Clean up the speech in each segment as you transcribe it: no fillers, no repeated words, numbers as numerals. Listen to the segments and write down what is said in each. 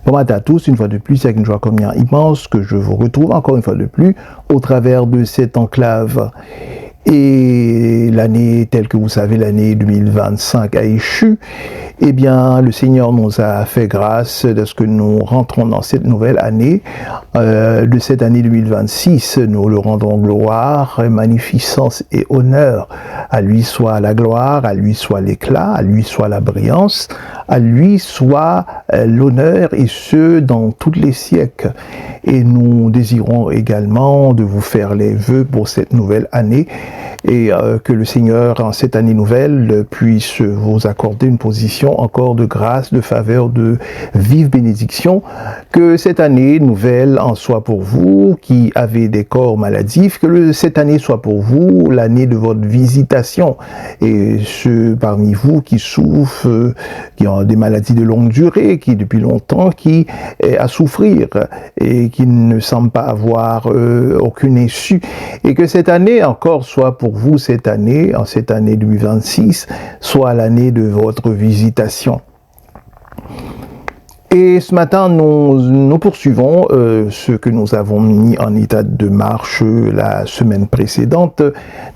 Bon matin à tous, une fois de plus, c'est avec une joie combien immense que je vous retrouve encore une fois de plus au travers de cette enclave. Et l'année, telle que vous savez, l'année 2025 a échu, eh bien, le Seigneur nous a fait grâce de ce que nous rentrons dans cette nouvelle année. De cette année 2026, nous le rendons gloire, magnificence et honneur. À lui soit la gloire, à lui soit l'éclat, à lui soit la brillance, à lui soit l'honneur, et ce, dans tous les siècles. Et nous désirons également de vous faire les vœux pour cette nouvelle année, et que le Seigneur, en cette année nouvelle, puisse vous accorder une position encore de grâce, de faveur, de vive bénédiction. Que cette année nouvelle en soit pour vous qui avez des corps maladifs, que cette année soit pour vous l'année de votre visitation. Et ceux parmi vous qui souffrent, qui ont des maladies de longue durée, qui depuis longtemps, qui est à souffrir et qui ne semble pas avoir aucune issue. Et que cette année encore soit pour vous, cette année, en cette année 2026, soit l'année de votre visitation. Et ce matin, nous poursuivons ce que nous avons mis en état de marche la semaine précédente.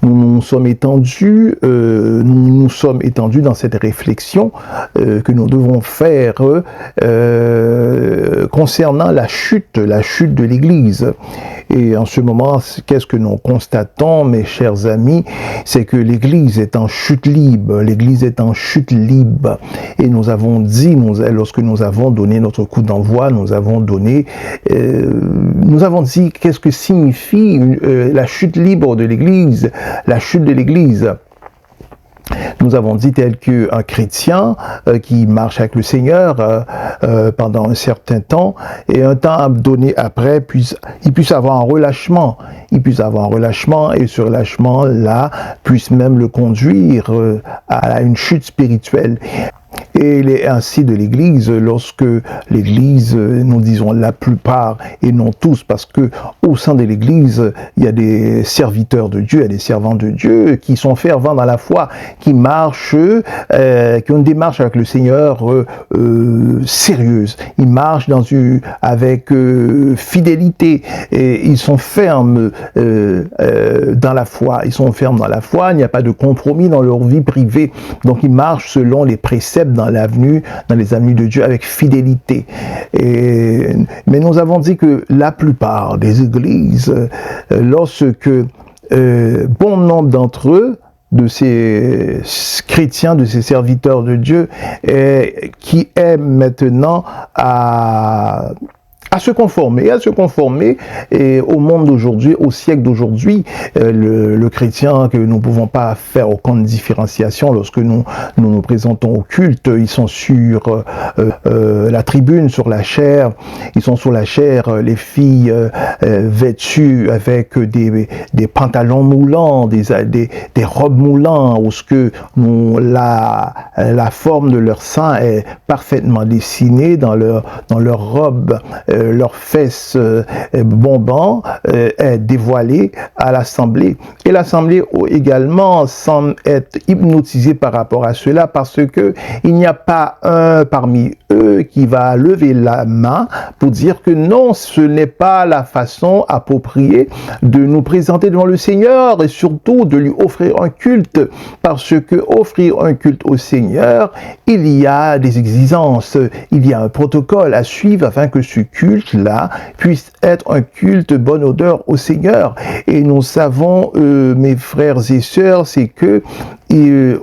Nous nous sommes étendus dans cette réflexion que nous devons faire concernant la chute de l'Église. Et en ce moment, qu'est-ce que nous constatons, mes chers amis? C'est que l'Église est en chute libre. L'Église est en chute libre. Et nous avons dit, lorsque nous avons donné notre coup d'envoi, nous avons dit qu'est-ce que signifie la chute libre de l'Église, la chute de l'Église. Nous avons dit tel qu'un chrétien qui marche avec le Seigneur pendant un certain temps, et un temps donné après, il puisse avoir un relâchement. Il puisse avoir un relâchement, et ce relâchement-là puisse même le conduire à une chute spirituelle. Et il est ainsi de l'Église, lorsque l'Église, nous disons la plupart et non tous, parce que au sein de l'Église, il y a des serviteurs de Dieu, il y a des servants de Dieu qui sont fervents dans la foi, qui marchent, qui ont une démarche avec le Seigneur sérieuse. Ils marchent avec fidélité, et ils sont fermes dans la foi. Ils sont fermes dans la foi, il n'y a pas de compromis dans leur vie privée. Donc ils marchent selon les préceptes dans les avenues de Dieu avec fidélité. Mais nous avons dit que la plupart des églises, lorsque bon nombre d'entre eux, de ces chrétiens, de ces serviteurs de Dieu, qui aiment maintenant à se conformer, et au monde d'aujourd'hui, au siècle d'aujourd'hui, le chrétien, que nous ne pouvons pas faire aucune différenciation lorsque nous présentons au culte. Ils sont sur la tribune, sur la chaire, les filles vêtues avec des pantalons moulants, des robes moulantes, où la forme de leur sein est parfaitement dessinée dans leur robe. Leurs fesses bombant est dévoilée à l'Assemblée. Et l'Assemblée également semble être hypnotisée par rapport à cela, parce que il n'y a pas un parmi eux qui va lever la main pour dire que non, ce n'est pas la façon appropriée de nous présenter devant le Seigneur, et surtout de lui offrir un culte, parce que offrir un culte au Seigneur, il y a des exigences, il y a un protocole à suivre afin que ce culte-là puisse être un culte bonne odeur au Seigneur. Et nous savons, mes frères et sœurs, c'est que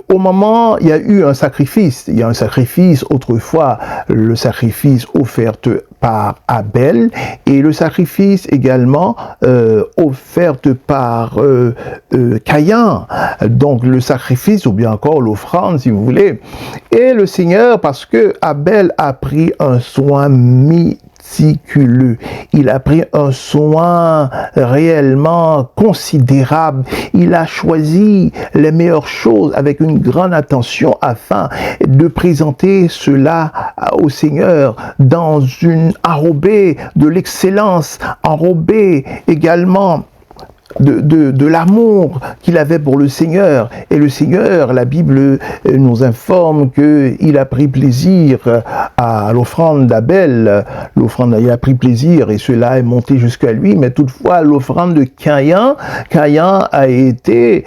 au moment, il y a eu un sacrifice. Il y a un sacrifice autrefois, le sacrifice offert par Abel, et le sacrifice également offert par Caïn. Donc le sacrifice, ou bien encore l'offrande, si vous voulez. Et le Seigneur, parce que Abel a pris un soin méticuleux, il a pris un soin réellement considérable, il a choisi les meilleures choses avec une grande attention afin de présenter cela au Seigneur dans une enrobée de l'excellence, enrobée également de l'amour qu'il avait pour le Seigneur. Et le Seigneur, la Bible nous informe qu'il a pris plaisir à l'offrande d'Abel. Il a pris plaisir et cela est monté jusqu'à lui. Mais toutefois, l'offrande de Caïn a été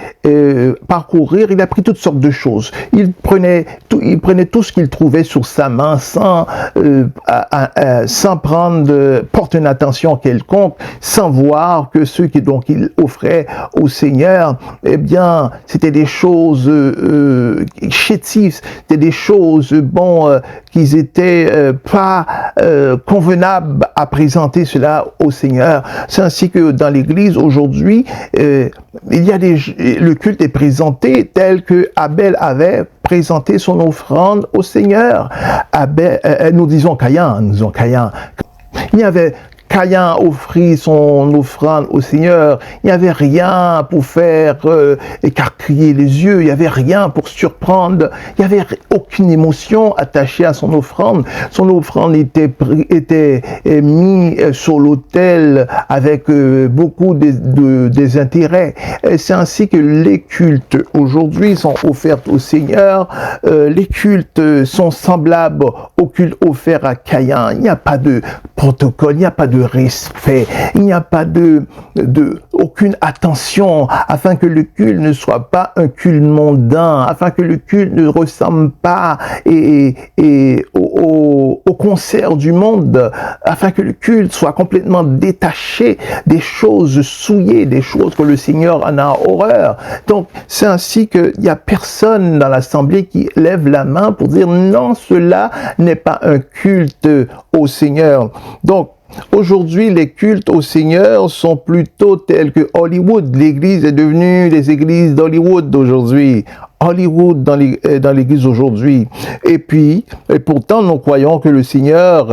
parcourir. Il a pris toutes sortes de choses. Il prenait tout ce qu'il trouvait sur sa main sans porter une attention quelconque, sans voir que ceux qui donc il offrait au Seigneur, eh bien, c'était des choses chétives, c'était des choses qui étaient pas convenables à présenter cela au Seigneur. C'est ainsi que dans l'Église aujourd'hui, le culte est présenté tel que Abel avait présenté son offrande au Seigneur. Nous disons Caïn. Il y avait Caïn offrit son offrande au Seigneur. Il n'y avait rien pour faire écarquiller les yeux. Il n'y avait rien pour surprendre. Il n'y avait aucune émotion attachée à son offrande. Son offrande était mise sur l'autel avec beaucoup de désintérêt. C'est ainsi que les cultes aujourd'hui sont offerts au Seigneur. Les cultes sont semblables aux cultes offerts à Caïn. Il n'y a pas de protocole, il n'y a pas de respect, il n'y a pas aucune attention afin que le culte ne soit pas un culte mondain, afin que le culte ne ressemble pas au concert du monde, afin que le culte soit complètement détaché des choses souillées, des choses que le Seigneur en a horreur. Donc, c'est ainsi qu'il n'y a personne dans l'assemblée qui lève la main pour dire non, cela n'est pas un culte au Seigneur. Donc, aujourd'hui, les cultes au Seigneur sont plutôt tels que Hollywood. L'Église est devenue les églises d'Hollywood d'aujourd'hui. Hollywood dans l'Église aujourd'hui. Et pourtant, nous croyons que le Seigneur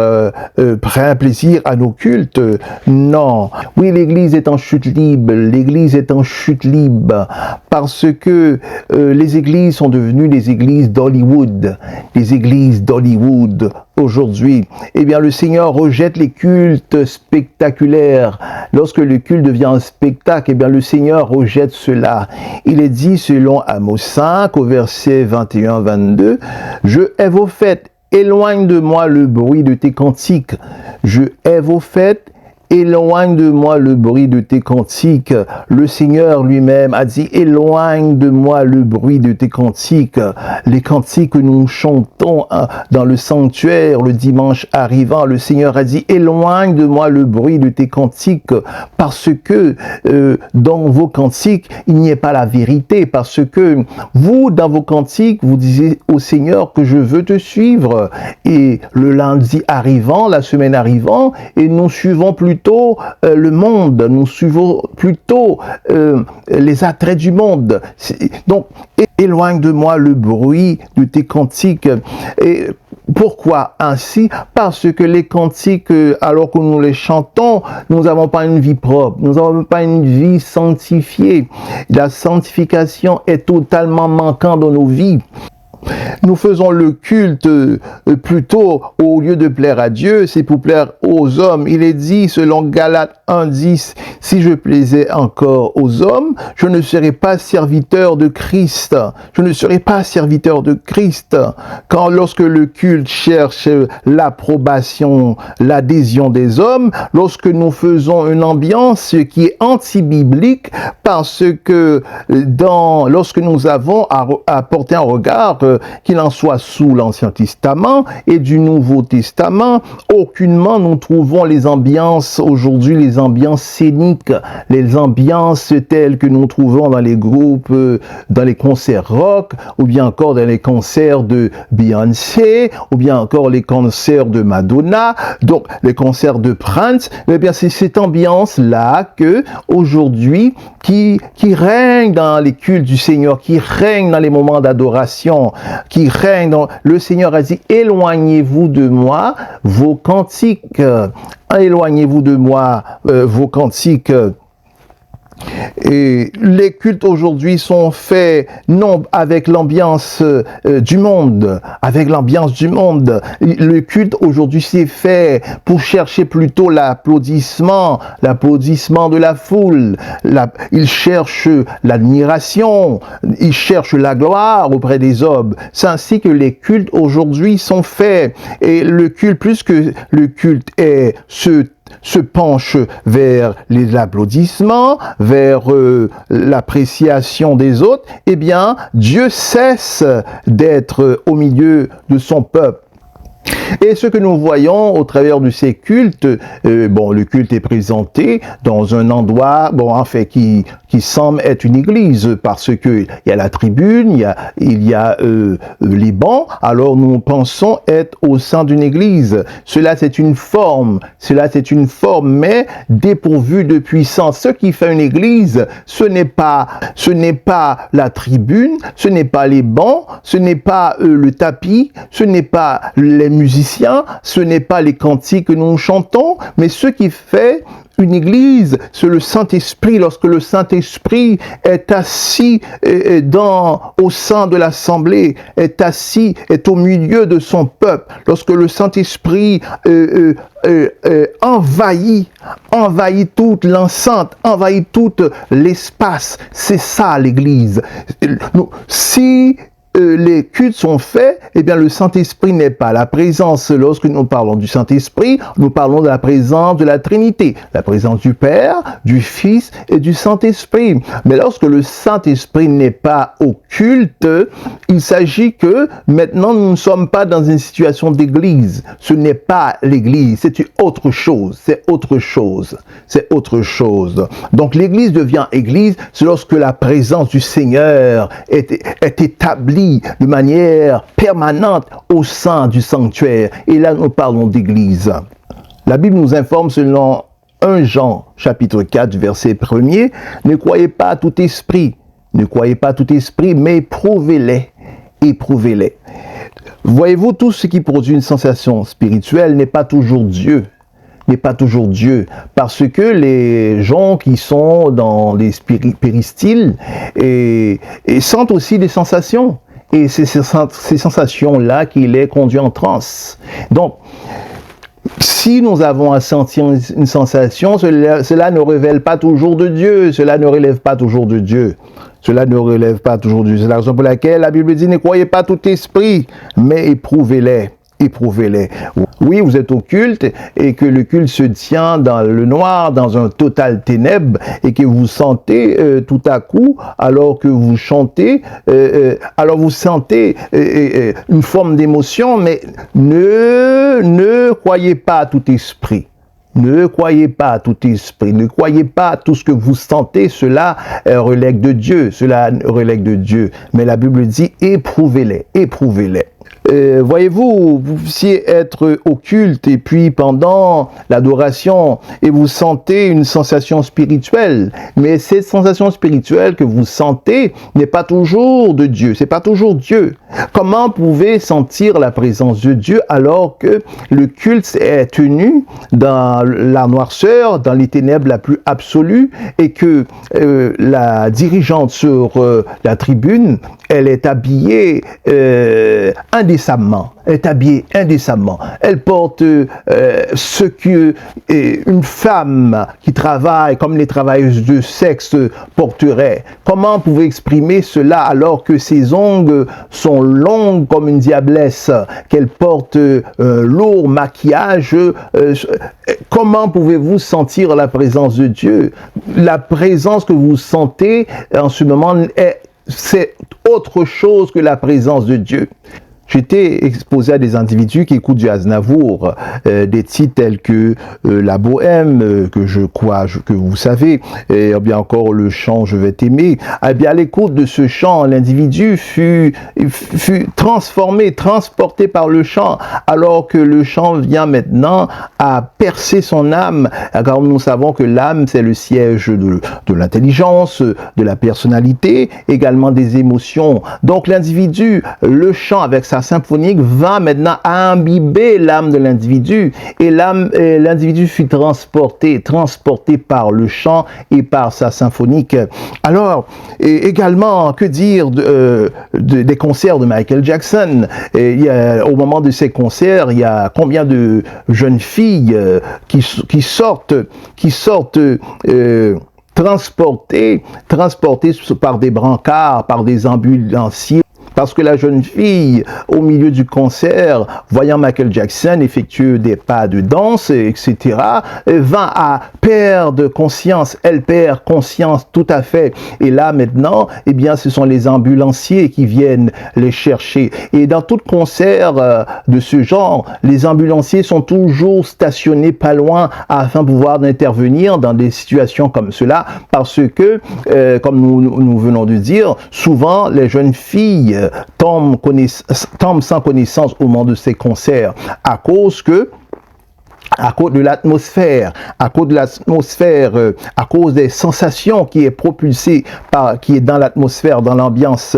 prend plaisir à nos cultes. Non. Oui, l'Église est en chute libre. L'Église est en chute libre parce que les églises sont devenues les églises d'Hollywood. Les églises d'Hollywood aujourd'hui. Eh bien, le Seigneur rejette les cultes spectaculaires. Lorsque le culte devient un spectacle, eh bien, le Seigneur rejette cela. Il est dit selon Amos 5, au verset 21-22, « Je hais vos fêtes, éloigne de moi le bruit de tes cantiques. Je hais vos fêtes, éloigne de moi le bruit de tes cantiques. » Le Seigneur lui-même a dit, éloigne de moi le bruit de tes cantiques. Les cantiques que nous chantons dans le sanctuaire le dimanche arrivant, le Seigneur a dit, éloigne de moi le bruit de tes cantiques, parce que dans vos cantiques, il n'y a pas la vérité, parce que vous, dans vos cantiques, vous disiez au Seigneur que je veux te suivre. Et le lundi arrivant, la semaine arrivant, et nous suivons plutôt le monde, nous suivons plutôt les attraits du monde. Donc, éloigne de moi le bruit de tes cantiques. Et pourquoi ainsi? Parce que les cantiques, alors que nous les chantons, nous n'avons pas une vie propre, nous n'avons pas une vie sanctifiée. La sanctification est totalement manquante dans nos vies. Nous faisons le culte plutôt au lieu de plaire à Dieu, c'est pour plaire aux hommes. Il est dit selon Galates 1:10, si je plaisais encore aux hommes, je ne serais pas serviteur de Christ. Je ne serais pas serviteur de Christ. Quand lorsque le culte cherche l'approbation, l'adhésion des hommes, lorsque nous faisons une ambiance qui est anti-biblique, parce que lorsque nous avons à porter un regard, qu'il en soit sous l'Ancien Testament et du Nouveau Testament, aucunement nous trouvons les ambiances aujourd'hui, les ambiances scéniques, les ambiances telles que nous trouvons dans les groupes, dans les concerts rock, ou bien encore dans les concerts de Beyoncé, ou bien encore les concerts de Madonna, donc les concerts de Prince. Eh bien, c'est cette ambiance-là que aujourd'hui qui règne dans les cultes du Seigneur, qui règne dans les moments d'adoration, qui règne dans... Le Seigneur a dit, éloignez-vous de moi vos cantiques. Éloignez-vous de moi vos cantiques. Et les cultes aujourd'hui sont faits non avec l'ambiance du monde, avec l'ambiance du monde. Le culte aujourd'hui c'est fait pour chercher plutôt l'applaudissement de la foule. Ils cherchent l'admiration, ils cherchent la gloire auprès des hommes. C'est ainsi que les cultes aujourd'hui sont faits. Et le culte, plus que le culte est se penche vers les applaudissements, vers l'appréciation des autres, eh bien, Dieu cesse d'être au milieu de son peuple. Et ce que nous voyons au travers de ces cultes, le culte est présenté dans un endroit, qui semble être une église, parce que il y a la tribune, il y a les bancs. Alors nous pensons être au sein d'une église. Cela c'est une forme, mais dépourvue de puissance. Ce qui fait une église, ce n'est pas la tribune, ce n'est pas les bancs, ce n'est pas le tapis, ce n'est pas les musiciens, ce n'est pas les cantiques que nous chantons, mais ce qui fait une église, c'est le Saint-Esprit. Lorsque le Saint-Esprit est assis au sein de l'assemblée, est au milieu de son peuple, lorsque le Saint-Esprit envahit toute l'enceinte, envahit tout l'espace, c'est ça l'église. Si les cultes sont faits, eh bien le Saint-Esprit n'est pas. La présence, lorsque nous parlons du Saint-Esprit, nous parlons de la présence de la Trinité, la présence du Père, du Fils et du Saint-Esprit. Mais lorsque le Saint-Esprit n'est pas au culte, il s'agit que maintenant nous ne sommes pas dans une situation d'église. Ce n'est pas l'église, c'est autre chose, c'est autre chose. Donc l'église devient église, c'est lorsque la présence du Seigneur est établie de manière permanente au sein du sanctuaire. Et là, nous parlons d'église. La Bible nous informe selon 1 Jean, chapitre 4, verset 1er, « Ne croyez pas à tout esprit, mais éprouvez-les. Voyez-vous, tout ce qui produit une sensation spirituelle n'est pas toujours Dieu. Parce que les gens qui sont dans les péristyles et sentent aussi des sensations. Et c'est ces sensations-là qui les conduisent en transe. Donc, si nous avons à sentir une sensation, cela ne révèle pas toujours de Dieu, cela ne relève pas toujours de Dieu. C'est la raison pour laquelle la Bible dit, ne croyez pas tout esprit, mais éprouvez-les. Oui, vous êtes au culte et que le culte se tient dans le noir, dans un total ténèbre, et que vous sentez tout à coup, alors que vous chantez, alors vous sentez une forme d'émotion, mais ne croyez pas à tout esprit. Ne croyez pas à tout esprit, ne croyez pas à tout ce que vous sentez, cela relègue de Dieu, Mais la Bible dit, éprouvez-les. Voyez-vous, vous puissiez être au culte et puis pendant l'adoration et vous sentez une sensation spirituelle, mais cette sensation spirituelle que vous sentez n'est pas toujours de Dieu, c'est pas toujours Dieu. Comment pouvez-vous sentir la présence de Dieu alors que le culte est tenu dans la noirceur, dans les ténèbres la plus absolue et que la dirigeante sur la tribune, elle est habillée indécemment. Elle porte ce que une femme qui travaille comme les travailleuses de sexe porterait. Comment pouvez-vous exprimer cela alors que ses ongles sont longues comme une diablesse, qu'elle porte lourd maquillage? Comment pouvez-vous sentir la présence de Dieu? La présence que vous sentez en ce moment c'est autre chose que la présence de Dieu. J'étais exposé à des individus qui écoutent du Aznavour, des titres tels que La Bohème, que je crois que vous savez, et bien encore le chant Je vais t'aimer. Eh bien à l'écoute de ce chant, l'individu fut transformé, transporté par le chant, alors que le chant vient maintenant à percer son âme, car nous savons que l'âme c'est le siège de l'intelligence, de la personnalité, également des émotions. Donc l'individu, le chant avec sa sa symphonique va maintenant imbiber l'âme de l'individu, et l'individu fut transporté par le chant et par sa symphonique. Alors, et également, que dire des concerts de Michael Jackson? Au moment de ces concerts, il y a combien de jeunes filles qui sortent transportées par des brancards, par des ambulanciers. Parce que la jeune fille, au milieu du concert, voyant Michael Jackson effectuer des pas de danse, etc., va à perdre conscience. Elle perd conscience tout à fait. Et là, maintenant, eh bien, ce sont les ambulanciers qui viennent les chercher. Et dans tout concert de ce genre, les ambulanciers sont toujours stationnés pas loin afin de pouvoir intervenir dans des situations comme cela. Parce que, comme nous venons de dire, souvent, les jeunes filles tombent sans connaissance au moment de ces concerts à cause de l'atmosphère, à cause des sensations qui est propulsée qui est dans l'atmosphère, dans l'ambiance.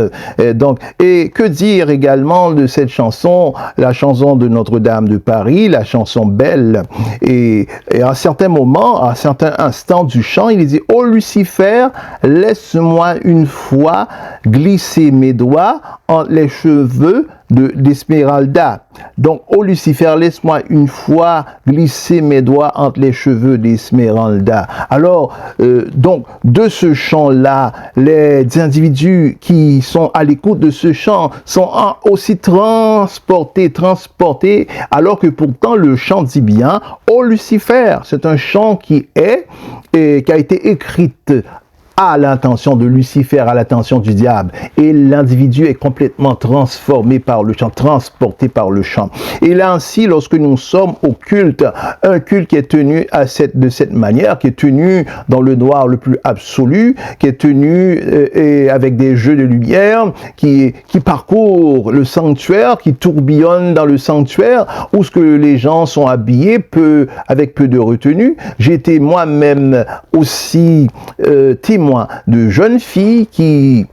Et que dire également de cette chanson, la chanson de Notre-Dame de Paris, la chanson Belle. Et à un certain moment, à un certain instant du chant, il dit: ô Lucifer, laisse-moi une fois glisser mes doigts entre les cheveux d'Esmeralda. Donc, ô Lucifer, laisse-moi une fois glisser mes doigts entre les cheveux d'Esmeralda. Alors, donc, de ce chant-là, les individus qui sont à l'écoute de ce chant sont aussi transportés, alors que pourtant le chant dit bien, ô Lucifer, c'est un chant qui a été écrit à l'intention de Lucifer, à l'intention du diable. Et l'individu est complètement transformé par le chant, transporté par le chant. Et là ainsi, lorsque nous sommes au culte, un culte qui est tenu de cette manière, qui est tenu dans le noir le plus absolu, qui est tenu avec des jeux de lumière, qui parcourt le sanctuaire, qui tourbillonne dans le sanctuaire, où ce que les gens sont habillés avec peu de retenue. J'ai été moi-même aussi témoin d'une jeune fille qui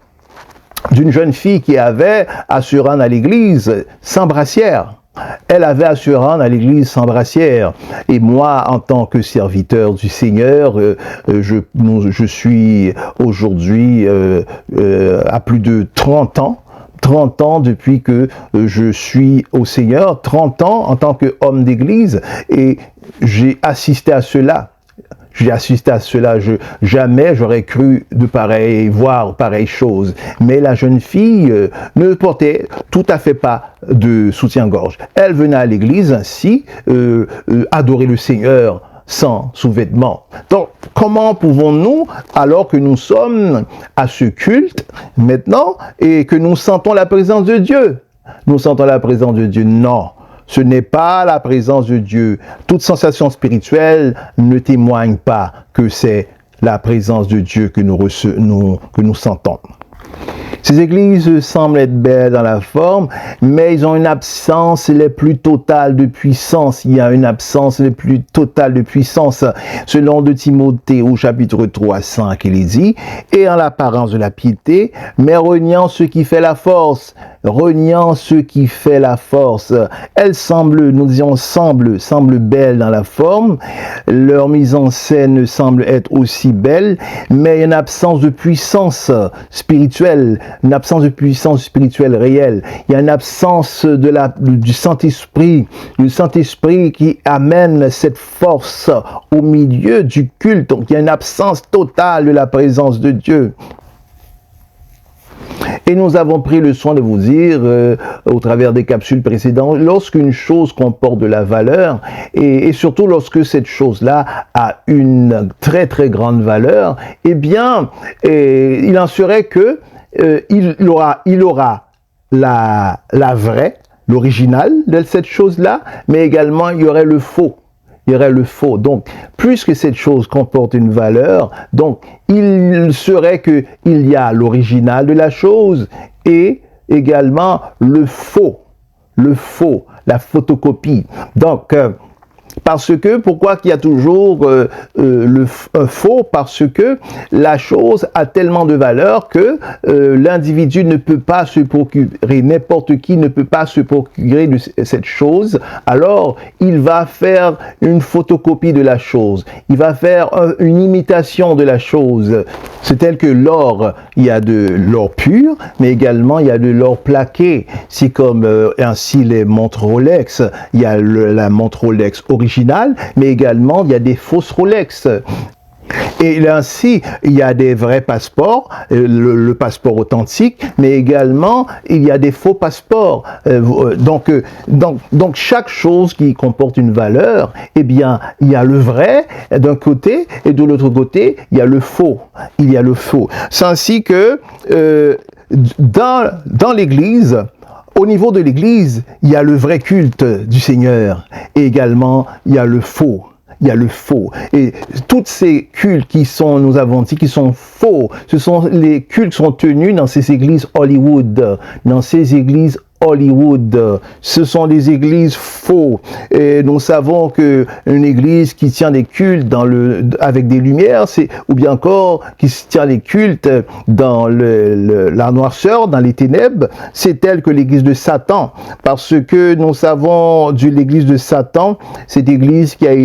avait à se rendre à l'église sans brassière. Elle avait à se rendre à l'église sans brassière. Et moi, en tant que serviteur du Seigneur, je suis aujourd'hui à plus de 30 ans. 30 ans depuis que je suis au Seigneur, 30 ans en tant qu'homme d'église, et j'ai assisté à cela. Jamais j'aurais cru voir pareille chose. Mais la jeune fille ne portait tout à fait pas de soutien-gorge. Elle venait à l'église ainsi, adorer le Seigneur sans sous-vêtements. Donc, comment pouvons-nous, alors que nous sommes à ce culte maintenant et que nous sentons la présence de Dieu? Nous sentons la présence de Dieu? Non. Ce n'est pas la présence de Dieu. Toute sensation spirituelle ne témoigne pas que c'est la présence de Dieu que nous sentons. Ces églises semblent être belles dans la forme, mais ils ont une absence la plus totale de puissance. Il y a une absence la plus totale de puissance. Selon 2 Timothée au chapitre 3, 5, il est dit, « Et en l'apparence de la piété, mais reniant ce qui fait la force. » Reniant ce qui fait la force. Elles semblent belles dans la forme. Leur mise en scène semble être aussi belle, mais il y a une absence de puissance spirituelle, une absence de puissance spirituelle réelle. Il y a une absence du Saint-Esprit qui amène cette force au milieu du culte. Donc il y a une absence totale de la présence de Dieu. Et nous avons pris le soin de vous dire, au travers des capsules précédentes, lorsqu'une chose comporte de la valeur, et surtout lorsque cette chose-là a une très très grande valeur, eh bien, il en serait que il aura la vraie, l'original de cette chose-là, mais également il y aurait le faux. Il y aurait le faux. Donc, puisque cette chose comporte une valeur, donc il serait qu'il y a l'original de la chose et également le faux, la photocopie. Donc, Parce que, pourquoi qu'il y a toujours un faux? Parce que la chose a tellement de valeur que l'individu ne peut pas se procurer, n'importe qui ne peut pas se procurer de cette chose. Alors, il va faire une photocopie de la chose. Il va faire une imitation de la chose. C'est tel que l'or, il y a de l'or pur, mais également il y a de l'or plaqué. C'est comme ainsi les montres Rolex. Il y a la montre Rolex originale, mais également il y a des fausses Rolex. Et ainsi, il y a des vrais passeports, le passeport authentique, mais également, il y a des faux passeports. Donc, chaque chose qui comporte une valeur, eh bien, il y a le vrai d'un côté, et de l'autre côté, il y a le faux. Il y a le faux. C'est ainsi que, dans l'Église, au niveau de l'Église, il y a le vrai culte du Seigneur, et également, il y a le faux. Il y a le faux. Et toutes ces cultes qui sont, nous avons dit, qui sont faux, ce sont les cultes qui sont tenus dans ces églises Hollywood, dans ces églises Hollywood. Ce sont des églises faux. Et nous savons que une église qui tient des cultes avec des lumières, ou bien encore qui tient des cultes dans la noirceur, dans les ténèbres, c'est telle que l'église de Satan. Parce que nous savons de l'église de Satan, cette église qui a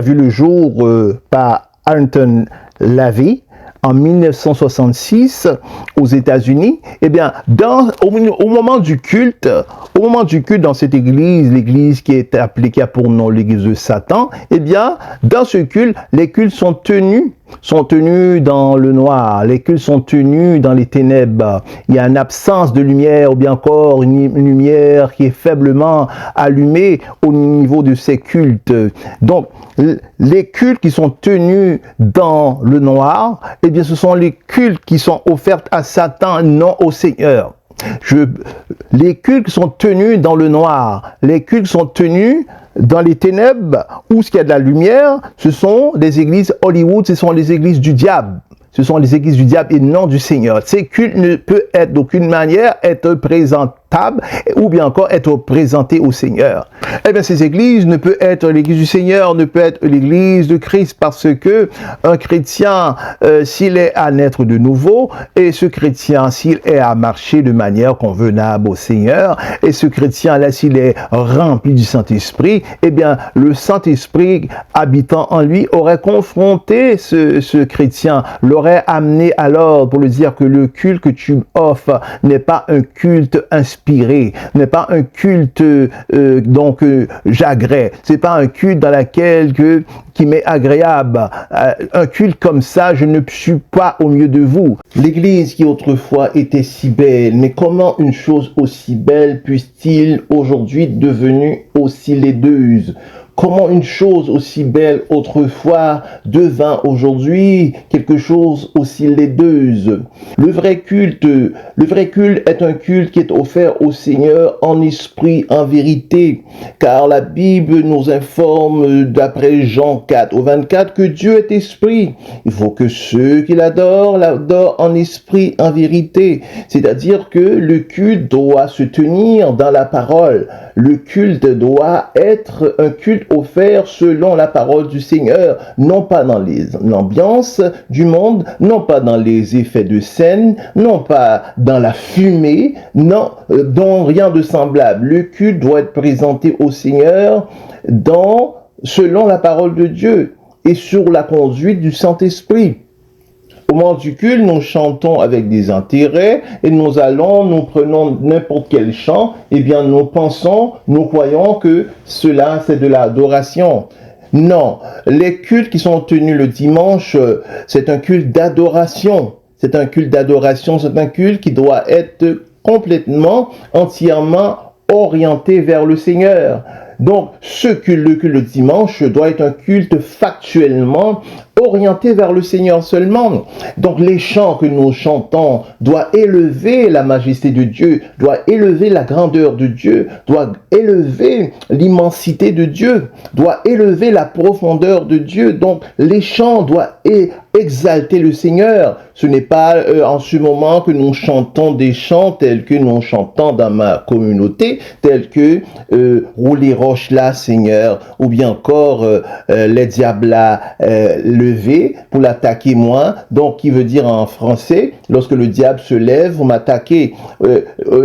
vu le jour par Anton LaVey en 1966 aux États-Unis. Eh bien, au moment du culte dans cette église, l'église qui a pour nom l'église de Satan, eh bien, dans ce culte, les cultes sont tenus dans le noir, les cultes sont tenus dans les ténèbres. Il y a une absence de lumière, ou bien encore une lumière qui est faiblement allumée au niveau de ces cultes. Donc, les cultes qui sont tenus dans le noir, eh bien, ce sont les cultes qui sont offerts à Satan, non au Seigneur. Les cultes qui sont tenus dans le noir, les cultes qui sont tenus dans les ténèbres, où il y a de la lumière, ce sont des églises Hollywood, ce sont les églises du diable. Ce sont les églises du diable et non du Seigneur. Ces cultes ne peuvent être d'aucune manière être présentables ou bien encore être présentés au Seigneur. Eh bien, ces églises ne peuvent être l'église du Seigneur, ne peut être l'église de Christ, parce que un chrétien, s'il est à naître de nouveau, et ce chrétien, s'il est à marcher de manière convenable au Seigneur, et ce chrétien-là, s'il est rempli du Saint-Esprit, eh bien, le Saint-Esprit habitant en lui aurait confronté ce chrétien, l'aurait amené alors pour lui dire que le culte que tu offres n'est pas un culte inspiré, n'est pas un culte j'agrée, c'est pas un culte dans lequel qui m'est agréable. Un culte comme ça, je ne suis pas au milieu de vous. L'église qui autrefois était si belle, mais comment une chose aussi belle puisse-t-il aujourd'hui devenir aussi laideuse? Comment une chose aussi belle autrefois devint aujourd'hui quelque chose aussi laideuse? Le vrai culte est un culte qui est offert au Seigneur en esprit, en vérité, car la Bible nous informe d'après Jean 4 au 24 que Dieu est esprit. Il faut que ceux qui l'adorent en esprit, en vérité. C'est-à-dire que le culte doit se tenir dans la parole. Le culte doit être un culte offert selon la parole du Seigneur, non pas dans l'ambiance du monde, non pas dans les effets de scène, non pas dans la fumée, non, dont rien de semblable. Le culte doit être présenté au Seigneur selon la parole de Dieu et sur la conduite du Saint-Esprit. Au moment du culte, nous chantons avec des intérêts et nous prenons n'importe quel chant, eh bien nous croyons que cela c'est de l'adoration. Non, les cultes qui sont tenus le dimanche, c'est un culte d'adoration. C'est un culte d'adoration, c'est un culte qui doit être complètement, entièrement orienté vers le Seigneur. Donc, le culte le dimanche doit être un culte factuellement orienté vers le Seigneur seulement. Donc les chants que nous chantons doivent élever la majesté de Dieu, doivent élever la grandeur de Dieu, doivent élever l'immensité de Dieu, doivent élever la profondeur de Dieu. Donc les chants doivent exalter le Seigneur. Ce n'est pas en ce moment que nous chantons des chants tels que nous chantons dans ma communauté, tels que roule les roches là, Seigneur, ou bien encore les diables là levé pour l'attaquer moi. Donc qui veut dire en français, lorsque le diable se lève, vous m'attaquez,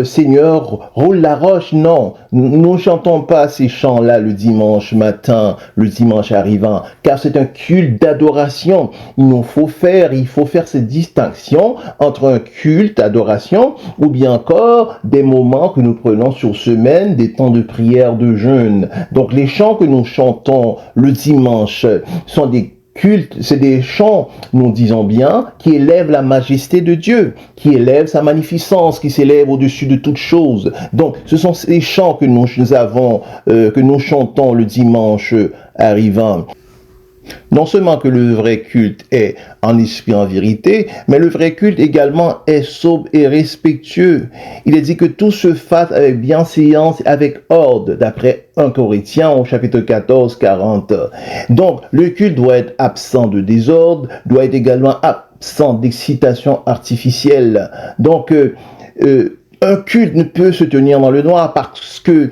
Seigneur, roule la roche. Non, nous ne chantons pas ces chants là le dimanche matin, le dimanche arrivant, car c'est un culte d'adoration. Il faut faire cette distinction entre un culte, adoration, ou bien encore des moments que nous prenons sur semaine, des temps de prière, de jeûne. Donc les chants que nous chantons le dimanche sont des cultes, c'est des chants, nous disons bien, qui élèvent la majesté de Dieu, qui élèvent sa magnificence, qui s'élèvent au-dessus de toutes choses. Donc, ce sont ces chants que nous chantons le dimanche arrivant. Non seulement que le vrai culte est en esprit, en vérité, mais le vrai culte également est sobre et respectueux. Il est dit que tout se fasse avec bienséance, avec ordre, d'après 1 Corinthiens au chapitre 14, 40. Donc, le culte doit être absent de désordre, doit être également absent d'excitation artificielle. Donc, un culte ne peut se tenir dans le noir parce que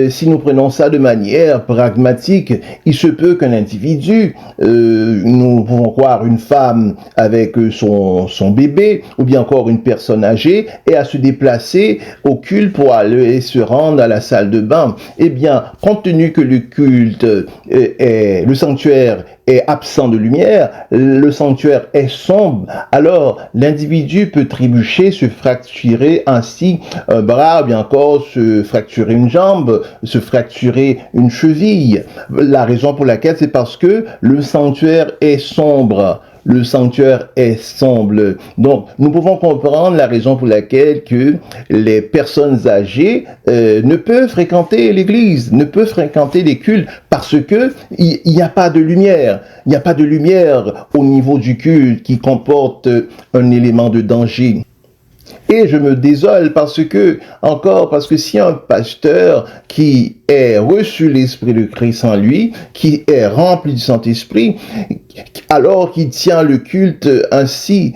si nous prenons ça de manière pragmatique, il se peut qu'un individu, nous pouvons croire une femme avec son bébé, ou bien encore une personne âgée, ait à se déplacer au culte pour aller se rendre à la salle de bain. Eh bien, compte tenu que le culte le sanctuaire est absent de lumière, le sanctuaire est sombre, alors l'individu peut trébucher, se fracturer ainsi un bras, ou bien encore se fracturer une jambe, se fracturer une cheville. La raison pour laquelle, c'est parce que le sanctuaire est sombre. Le sanctuaire est sombre. Donc, nous pouvons comprendre la raison pour laquelle que les personnes âgées ne peuvent fréquenter l'église, ne peuvent fréquenter les cultes, parce que il n'y a pas de lumière. Il n'y a pas de lumière au niveau du culte qui comporte un élément de danger. Et je me désole parce que si un pasteur qui est reçu l'Esprit de Christ en lui, qui est rempli du Saint-Esprit, alors qu'il tient le culte ainsi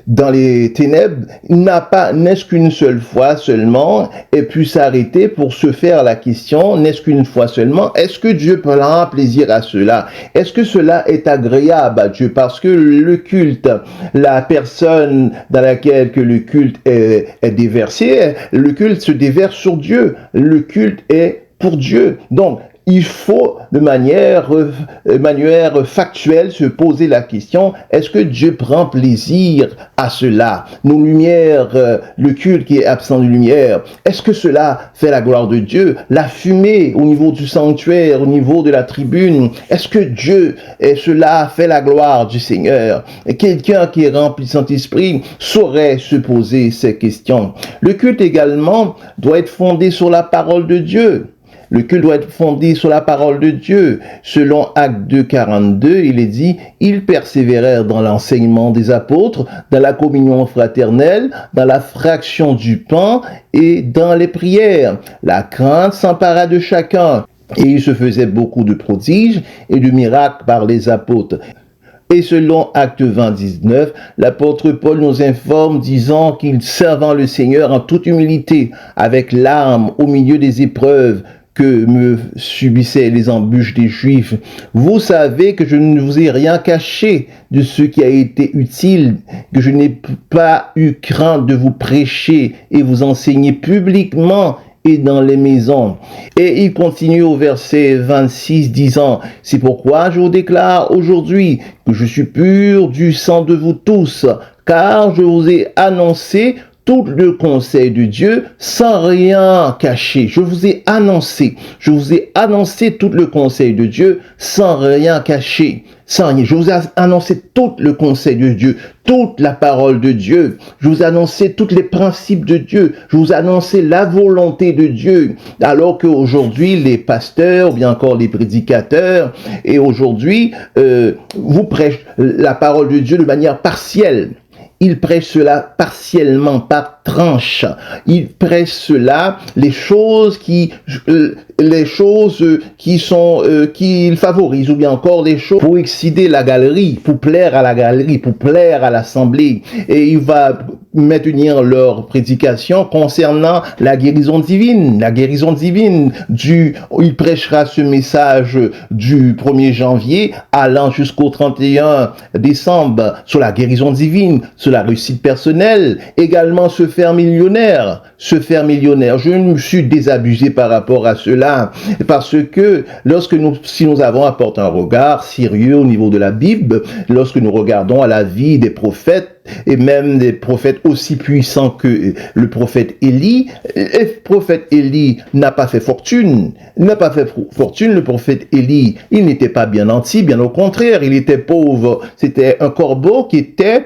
dans les ténèbres, n'est-ce qu'une seule fois seulement, et puis s'arrêter pour se faire la question, n'est-ce qu'une fois seulement, est-ce que Dieu prend plaisir à cela? Est-ce que cela est agréable à Dieu? Parce que le culte, la personne dans laquelle que le culte est déversé, le culte se déverse sur Dieu. Le culte est pour Dieu. Donc, il faut de manière factuelle se poser la question, est-ce que Dieu prend plaisir à cela? Nos lumières, le culte qui est absent de lumière, est-ce que cela fait la gloire de Dieu? La fumée au niveau du sanctuaire, au niveau de la tribune, est-ce que cela fait la gloire du Seigneur? Quelqu'un qui est rempli de Saint-Esprit saurait se poser ces questions. Le culte également doit être fondé sur la parole de Dieu. Le culte doit être fondé sur la parole de Dieu. Selon Actes 2, 42, il est dit, ils persévérèrent dans l'enseignement des apôtres, dans la communion fraternelle, dans la fraction du pain et dans les prières. La crainte s'empara de chacun. Et il se faisait beaucoup de prodiges et de miracles par les apôtres. Et selon Acte 20, 19, l'apôtre Paul nous informe disant qu'il servant le Seigneur en toute humilité, avec larmes au milieu des épreuves, que me subissaient les embûches des Juifs. Vous savez que je ne vous ai rien caché de ce qui a été utile, que je n'ai pas eu crainte de vous prêcher et vous enseigner publiquement et dans les maisons. Et il continue au verset 26 disant, c'est pourquoi je vous déclare aujourd'hui que je suis pur du sang de vous tous, car je vous ai annoncé tout le conseil de Dieu sans rien cacher. Je vous ai annoncé tout le conseil de Dieu sans rien cacher. Sans rien. Je vous ai annoncé tout le conseil de Dieu, toute la parole de Dieu. Je vous ai annoncé tous les principes de Dieu. Je vous ai annoncé la volonté de Dieu. Alors qu'aujourd'hui, les pasteurs, ou bien encore les prédicateurs, et aujourd'hui, vous prêchez la parole de Dieu de manière partielle. Il prêche cela partiellement, par tranche. Il prêche cela, les choses qui sont, qu'il favorise, ou bien encore des choses pour exciter la galerie, pour plaire à la galerie, pour plaire à l'assemblée. Et il va maintenir leur prédication concernant la guérison divine. La guérison divine il prêchera ce message du 1er janvier allant jusqu'au 31 décembre sur la guérison divine, sur la réussite personnelle, également se faire millionnaire. Je me suis désabusé par rapport à cela, parce que si nous avons apporté un regard sérieux au niveau de la Bible, lorsque nous regardons à la vie des prophètes, et même des prophètes aussi puissants que le prophète Élie. Le prophète Élie n'a pas fait fortune. Le prophète Élie, il n'était pas bien nanti, bien au contraire, il était pauvre. C'était un corbeau qui était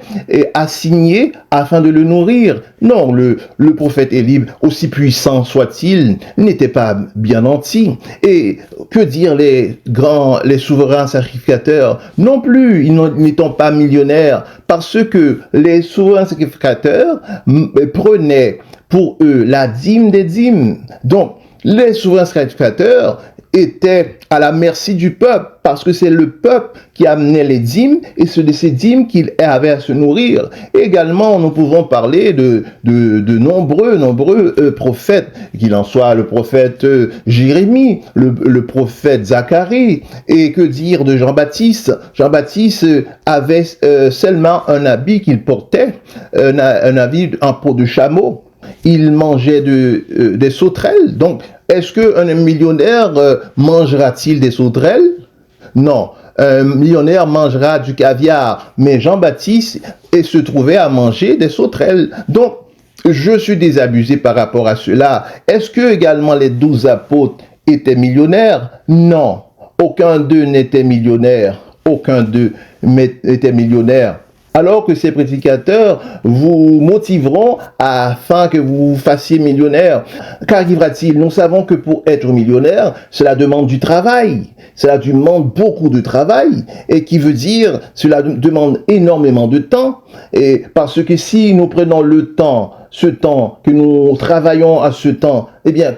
assigné afin de le nourrir. Non, le prophète Élie, aussi puissant soit-il, n'était pas bien nanti. Et que dire les souverains sacrificateurs? Non plus, ils n'étant pas millionnaires, parce que les souverains sacrificateurs prenaient pour eux la dîme des dîmes. Donc, les souverains sacrificateurs étaient à la merci du peuple, parce que c'est le peuple qui amenait les dîmes, et c'est de ces dîmes qu'il avait à se nourrir. Également, nous pouvons parler de nombreux prophètes, qu'il en soit le prophète Jérémie, le prophète Zacharie, et que dire de Jean-Baptiste. Jean-Baptiste avait seulement un habit qu'il portait, un habit en peau de chameau. Il mangeait des sauterelles. Donc, est-ce qu'un millionnaire mangera-t-il des sauterelles? Non. Un millionnaire mangera du caviar. Mais Jean-Baptiste se trouvait à manger des sauterelles. Donc, je suis désabusé par rapport à cela. Est-ce que également les 12 apôtres étaient millionnaires? Non. Aucun d'eux n'était millionnaire. Aucun d'eux n'était millionnaire. Alors que ces prédicateurs vous motiveront afin que vous vous fassiez millionnaire. Qu'arrivera-t-il? Nous savons que pour être millionnaire, cela demande du travail. Cela demande beaucoup de travail. Et qui veut dire, cela demande énormément de temps. Et parce que si nous prenons le temps, ce temps, que nous travaillons à ce temps, eh bien,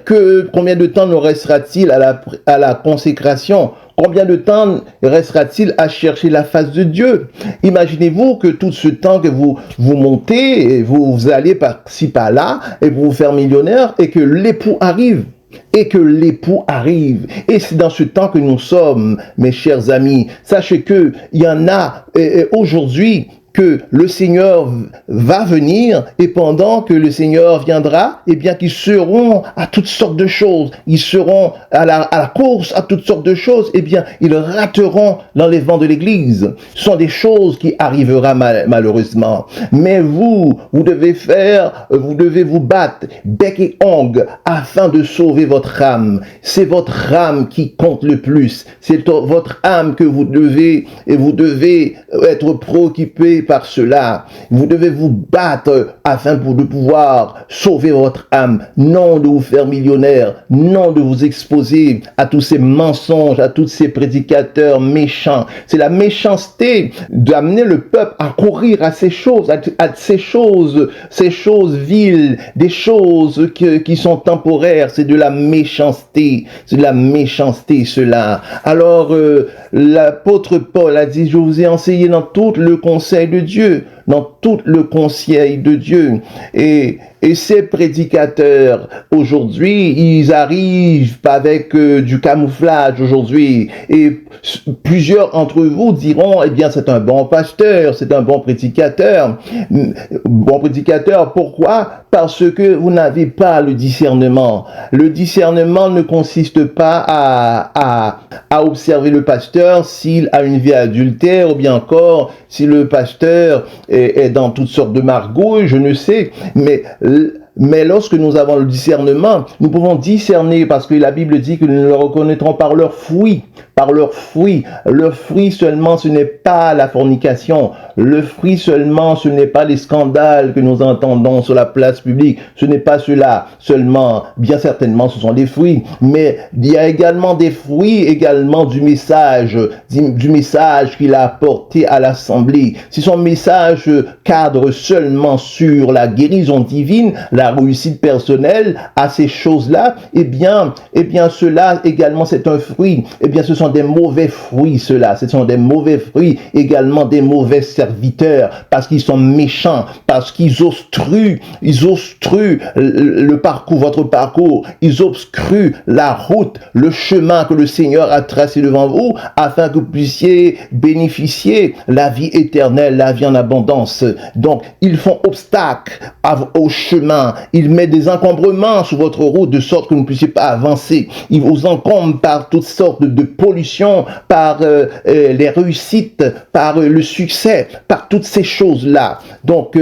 combien de temps nous restera-t-il à la consécration? Combien de temps restera-t-il à chercher la face de Dieu? Imaginez-vous que tout ce temps que vous montez, et vous allez par-ci par-là, et pour vous faire millionnaire, et que l'époux arrive. Et c'est dans ce temps que nous sommes, mes chers amis. Sachez que il y en a aujourd'hui que le Seigneur va venir, et pendant que le Seigneur viendra, eh bien qu'ils seront à toutes sortes de choses, ils seront à la course à toutes sortes de choses, eh bien ils rateront l'enlèvement de l'Église. Ce sont des choses qui arriveront malheureusement. Mais vous devez vous battre bec et ongle afin de sauver votre âme. C'est votre âme qui compte le plus. C'est votre âme que vous devez être préoccupé par cela. Vous devez vous battre afin de pouvoir sauver votre âme, non de vous faire millionnaire, non de vous exposer à tous ces mensonges, à tous ces prédicateurs méchants. C'est la méchanceté d'amener le peuple à courir à ces choses, à ces choses viles, des choses qui sont temporaires. C'est de la méchanceté, cela. Alors, l'apôtre Paul a dit, je vous ai enseigné dans tout le conseil de Dieu, et ces prédicateurs aujourd'hui, ils arrivent avec du camouflage aujourd'hui, et plusieurs d'entre vous diront, eh bien c'est un bon pasteur, c'est un bon prédicateur. Pourquoi? Parce que vous n'avez pas le discernement. Le discernement ne consiste pas à observer le pasteur s'il a une vie adultère, ou bien encore si le pasteur est dans toutes sortes de margots, je ne sais, mais lorsque nous avons le discernement, nous pouvons discerner parce que la Bible dit que nous le reconnaîtrons par leurs fruits. Par leurs fruits. Le fruit seulement, ce n'est pas la fornication. Le fruit seulement, ce n'est pas les scandales que nous entendons sur la place publique. Ce n'est pas cela seulement. Bien certainement, ce sont des fruits. Mais il y a également des fruits, également du message qu'il a apporté à l'Assemblée. Si son message cadre seulement sur la guérison divine, la réussite personnelle, à ces choses-là, eh bien, cela également, c'est un fruit. Eh bien, ce sont des mauvais fruits, cela. Ce sont des mauvais fruits, également des mauvais serviteurs, parce qu'ils sont méchants, parce qu'ils obstruent le parcours, votre parcours, ils obstruent la route, le chemin que le Seigneur a tracé devant vous, afin que vous puissiez bénéficier la vie éternelle, la vie en abondance. Donc, ils font obstacle au chemin, ils mettent des encombrements sur votre route, de sorte que vous ne puissiez pas avancer. Ils vous encombrent par toutes sortes de pollution, par les réussites, par le succès, par toutes ces choses-là. Donc,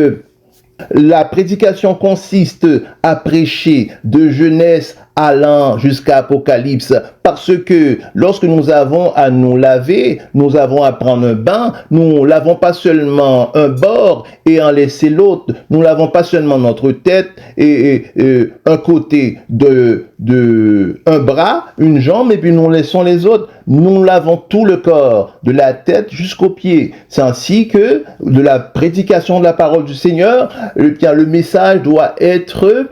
la prédication consiste à prêcher de Genèse allant jusqu'à Apocalypse, parce que lorsque nous avons à nous laver, nous avons à prendre un bain, nous lavons pas seulement un bord et en laisser l'autre, nous lavons pas seulement notre tête et un côté de un bras, une jambe, et puis nous laissons les autres. Nous lavons tout le corps, de la tête jusqu'aux pieds. C'est ainsi que de la prédication de la parole du Seigneur, le message doit être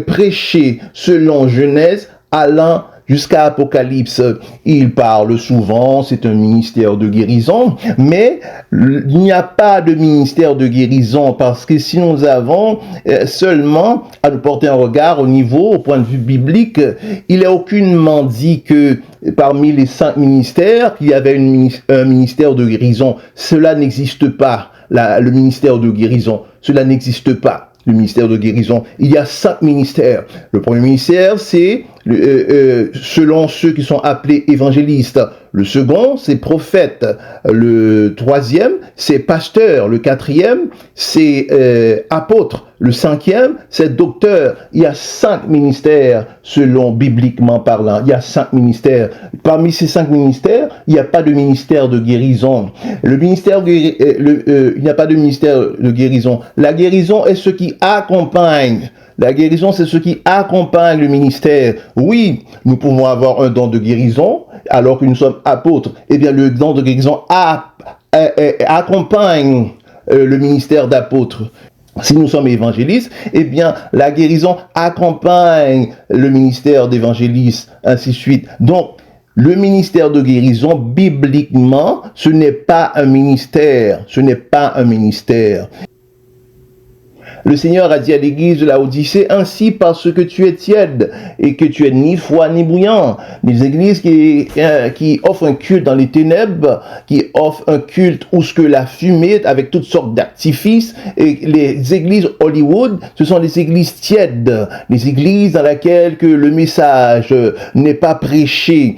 prêché selon Genèse allant jusqu'à Apocalypse. Il parle souvent, c'est un ministère de guérison, mais il n'y a pas de ministère de guérison parce que si nous avons seulement à nous porter un regard au point de vue biblique, il est aucunement dit que parmi les 5 ministères, qu'il y avait un ministère de guérison. Cela n'existe pas, le ministère de guérison. Cela n'existe pas. Le ministère de guérison. Il y a 5 ministères. Le premier ministère, c'est selon ceux qui sont appelés évangélistes. Le second, c'est prophète. Le troisième, c'est pasteur. Le quatrième, c'est apôtre. Le cinquième, c'est docteur. Il y a 5 ministères selon bibliquement parlant. Il y a 5 ministères. Parmi ces 5 ministères, il n'y a pas de ministère de guérison. Il n'y a pas de ministère de guérison. La guérison est ce qui accompagne. La guérison, c'est ce qui accompagne le ministère. Oui, nous pouvons avoir un don de guérison alors que nous sommes apôtres. Eh bien, le don de guérison accompagne le ministère d'apôtre. Si nous sommes évangélistes, eh bien, la guérison accompagne le ministère d'évangéliste, ainsi de suite. Donc, le ministère de guérison, bibliquement, ce n'est pas un ministère. Ce n'est pas un ministère. Le Seigneur a dit à l'église de Laodicée, ainsi parce que tu es tiède et que tu es ni froid ni bouillant. Les églises qui offrent un culte dans les ténèbres, qui offrent un culte où ce que la fumée avec toutes sortes d'artifices, et les églises Hollywood, ce sont des églises tièdes, les églises dans lesquelles que le message n'est pas prêché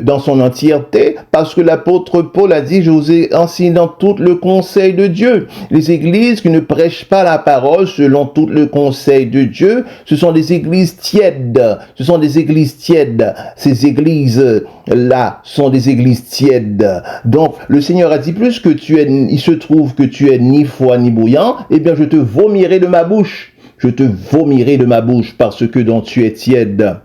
dans son entièreté, parce que l'apôtre Paul a dit, je vous ai enseigné dans tout le conseil de Dieu. Les églises qui ne prêchent pas la parole selon tout le conseil de Dieu, ce sont des églises tièdes. Ce sont des églises tièdes. Ces églises-là sont des églises tièdes. Donc, le Seigneur a dit plus que il se trouve que tu es ni froid ni bouillant, eh bien, je te vomirai de ma bouche. Je te vomirai de ma bouche parce que donc tu es tiède.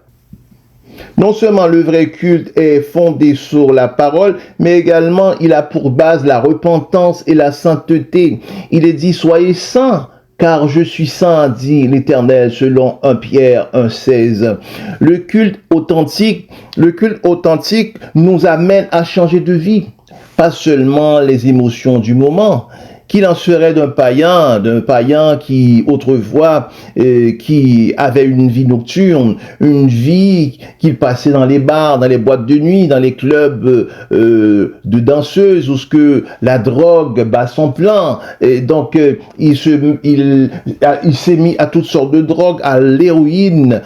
Non seulement le vrai culte est fondé sur la parole, mais également il a pour base la repentance et la sainteté. Il est dit, soyez saints, car je suis saint, dit l'Éternel, selon 1 Pierre 1,16. Le culte authentique nous amène à changer de vie, pas seulement les émotions du moment. Qu'il en serait d'un païen qui autrefois qui avait une vie nocturne, une vie qu'il passait dans les bars, dans les boîtes de nuit, dans les clubs de danseuses où ce que la drogue bat son plein. Et donc il s'est mis à toutes sortes de drogues, à l'héroïne,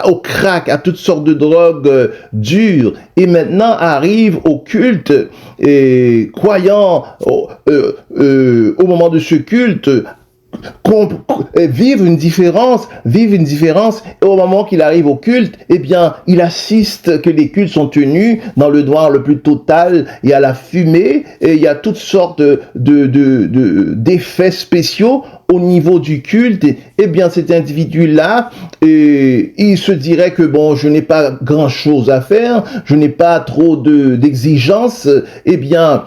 au crack, à toutes sortes de drogues dures. Et maintenant arrive au culte et croyant au moment de ce culte, vivre une différence, et au moment qu'il arrive au culte, eh bien, il assiste que les cultes sont tenus dans le noir le plus total, il y a la fumée, et il y a toutes sortes d'effets spéciaux au niveau du culte. Eh bien, cet individu-là, il se dirait que bon, je n'ai pas grand-chose à faire, je n'ai pas trop d'exigences, eh bien,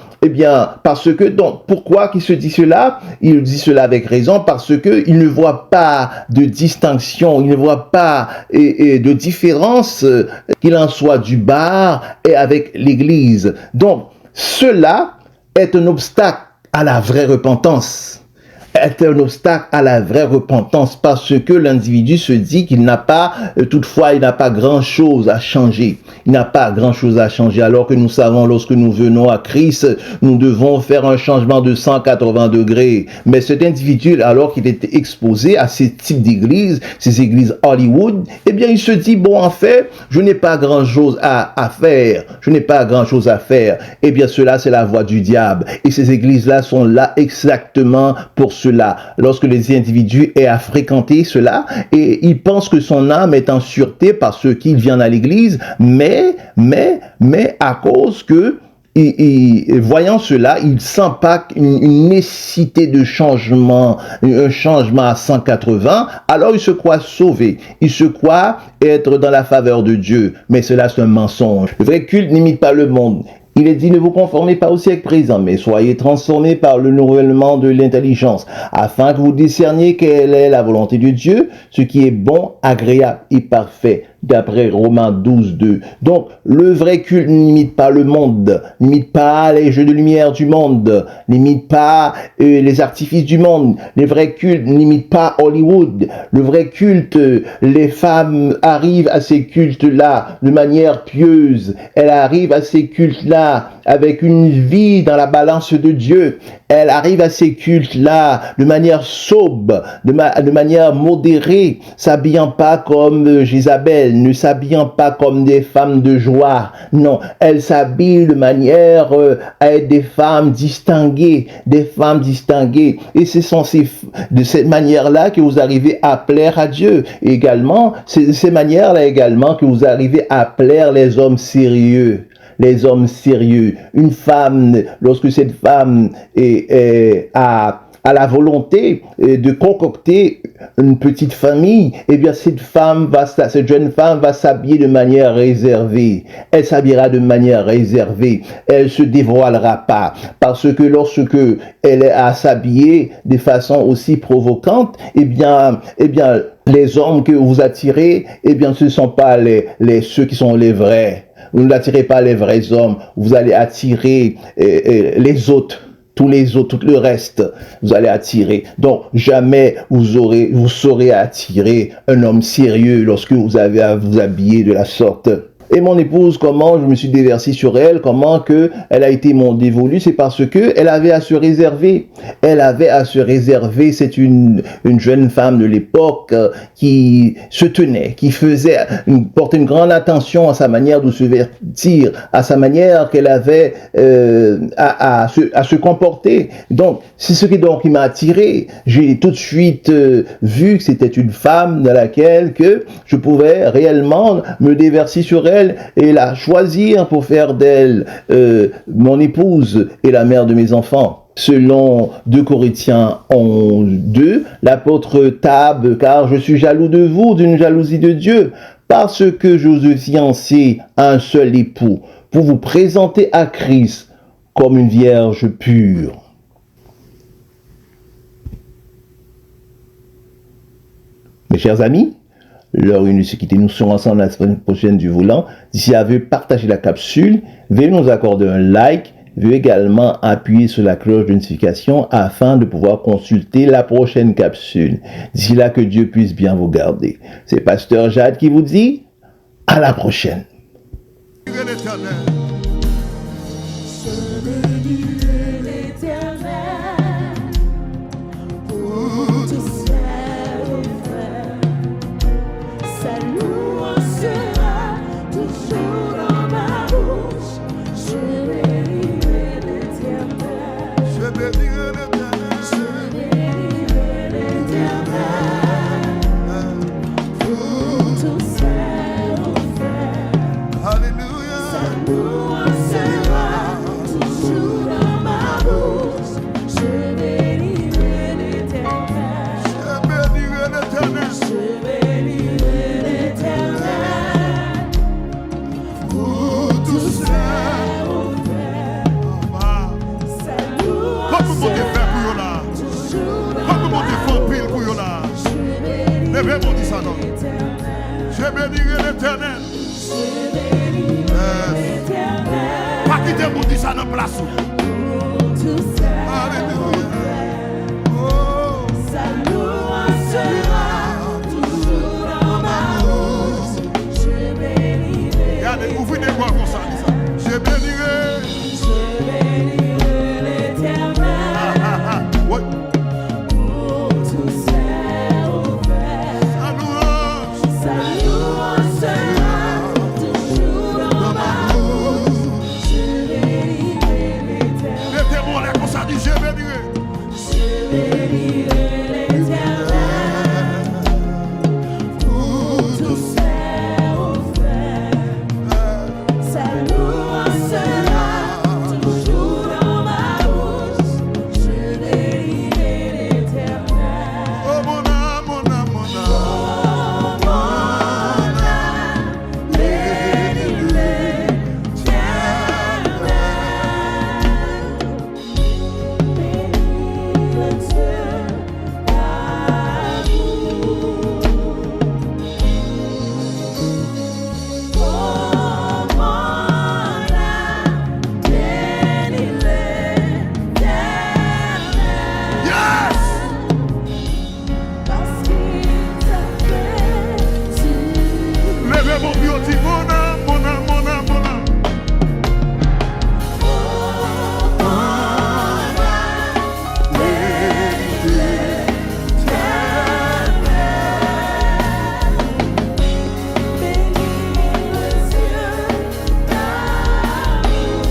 parce que, donc, pourquoi qu'il se dit cela? Il dit cela avec raison, parce que il ne voit pas de distinction, il ne voit pas de différence, qu'il en soit du bar et avec l'Église. Donc, cela est un obstacle à la vraie repentance. Est un obstacle à la vraie repentance parce que l'individu se dit qu'il n'a pas, toutefois, il n'a pas grand-chose à changer. Il n'a pas grand-chose à changer alors que nous savons lorsque nous venons à Christ, nous devons faire un changement de 180 degrés. Mais cet individu, alors qu'il était exposé à ces types d'églises, ces églises Hollywood, eh bien, il se dit, bon, en fait, je n'ai pas grand-chose à faire. Je n'ai pas grand-chose à faire. Eh bien, cela, c'est la voie du diable. Et ces églises-là sont là exactement pour cela. Lorsque les individus aient à fréquenter cela, et il pense que son âme est en sûreté parce qu'il vient à l'église, mais à cause que voyant cela, il sent pas une nécessité de changement, un changement à 180, alors il se croit sauvé, il se croit être dans la faveur de Dieu, mais cela c'est un mensonge. Le vrai culte n'imite pas le monde. Il est dit, ne vous conformez pas au siècle présent, mais soyez transformés par le renouvellement de l'intelligence, afin que vous discerniez quelle est la volonté de Dieu, ce qui est bon, agréable et parfait, d'après Romains 12, 2. Donc, le vrai culte n'imite pas le monde, n'imite pas les jeux de lumière du monde, n'imite pas les artifices du monde. Le vrai culte n'imite pas Hollywood. Le vrai culte, les femmes arrivent à ces cultes-là de manière pieuse. Elles arrivent à ces cultes-là avec une vie dans la balance de Dieu. Elle arrive à ces cultes-là de manière sobre, de manière modérée, s'habillant pas comme Jézabel, ne s'habillant pas comme des femmes de joie. Non, elle s'habille de manière à être des femmes distinguées, Et ce sont de cette manière-là que vous arrivez à plaire à Dieu. Et également, c'est de cette manière-là également que vous arrivez à plaire les hommes sérieux. Les hommes sérieux. Une femme, lorsque cette femme a la volonté de concocter une petite famille, eh bien cette jeune femme va s'habiller de manière réservée. Elle s'habillera de manière réservée. Elle se dévoilera pas. Parce que lorsque elle est à s'habiller de façon aussi provocante, eh bien, les hommes que vous attirez, eh bien, ce ne sont pas ceux qui sont les vrais. Vous n'attirez pas les vrais hommes, vous allez attirer les autres, tous les autres, tout le reste, vous allez attirer. Donc, jamais vous saurez attirer un homme sérieux lorsque vous avez à vous habiller de la sorte. Et mon épouse, comment je me suis déversé sur elle, comment que elle a été mon dévolu, c'est parce que elle avait à se réserver. Elle avait à se réserver. C'est une jeune femme de l'époque qui se tenait, qui portait une grande attention à sa manière de se vêtir, à sa manière qu'elle avait à se comporter. Donc, c'est ce qui m'a attiré. J'ai tout de suite vu que c'était une femme dans laquelle que je pouvais réellement me déverser sur elle et la choisir pour faire d'elle mon épouse et la mère de mes enfants. Selon 2 Corinthiens 11, 2, l'apôtre Tab, car je suis jaloux de vous d'une jalousie de Dieu, parce que je vous ai fiancé à un seul époux, pour vous présenter à Christ comme une vierge pure. Mes chers amis, l'heure est venue de se quitter. Nous serons ensemble la semaine prochaine du volant. D'ici là, veuillez partager la capsule, veuillez nous accorder un like, veuillez également appuyer sur la cloche de notification afin de pouvoir consulter la prochaine capsule. D'ici là, que Dieu puisse bien vous garder. C'est Pasteur Jade qui vous dit à la prochaine. Je bénirai bénirai l'Éternel. Pas quitter mon dit ça dans la place. Alléluia. Oh, sa louange sera toujours dans ma bouche. Je bénirai. Regardez, ouvrez les voix comme ça, dit ça. Je bénirai. Je bénirai l'Éternel. Ouais. Pour tout ce fait. Sa louange sera toujours dans ma bouche. Je bénirai l'Éternel. Mettez-moi là comme ça, dit je bénirai. Je bénirai l'Éternel pour tout ce fait. Sa louange sera toujours dans ma bouche. Je bénirai l'Éternel. Oh mon âme, mon âme, mon âme. Oh mon âme, bénis l'Éternel. Bénis le Dieu d'amour. Oh mon âme, bénis l'Éternel. Yes! Parce qu'il t'a fait du Levez mon pied, dit mon âme, mon âme, mon âme, mon âme. oh mon âme, bénis l'Éternel. Bénis le Dieu d'amour.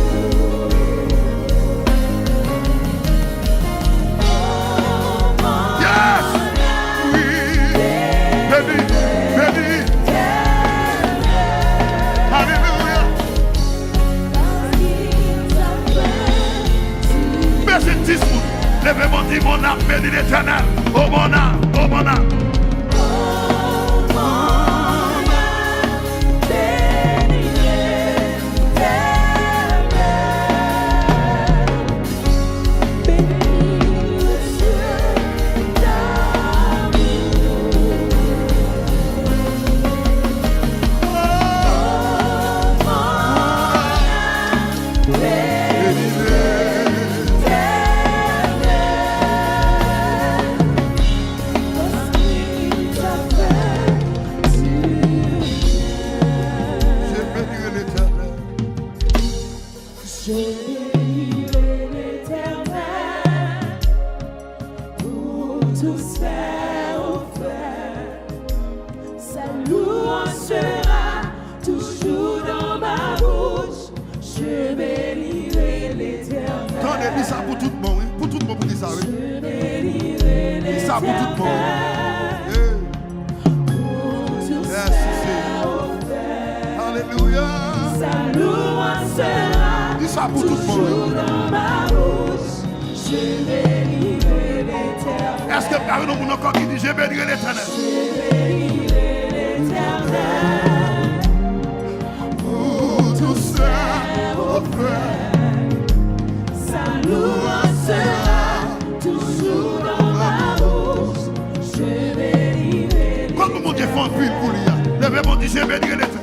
Oh mon Yes! Oui. Béni, béni. Alléluia. Merci 10 minutes. Levez mon dit mon âme, bénis l'Éternel. Oh mon âme, oh mon âme. Je bénirai l'Éternel. Je bénirai l'Éternel pour tout ce fait. Sa louange sera toujours dans ma bouche. Je bénirai l'Éternel. Attendez, dis ça pour tout le monde, hein. Pour tout le monde, pour dire ça, oui. Je bénirai Dis ça pour tout le monde. l'Éternel Eh, pour tout ce Merci, fait. Alléluia. Sa louange sera Dis ça pour tout le toujours monde. dans ma bouche. Je bénirai l'Éternel. Est-ce que vous avez un encore qui dit je bénirai l'Éternel? Je bénirai l'Éternel Pour tout ça, oh frère. sa louange sera toujours dans ma bouche. Je bénirai Comme mon Dieu fait un puits pour lui. Levez mon dit je bénirai l'Éternel.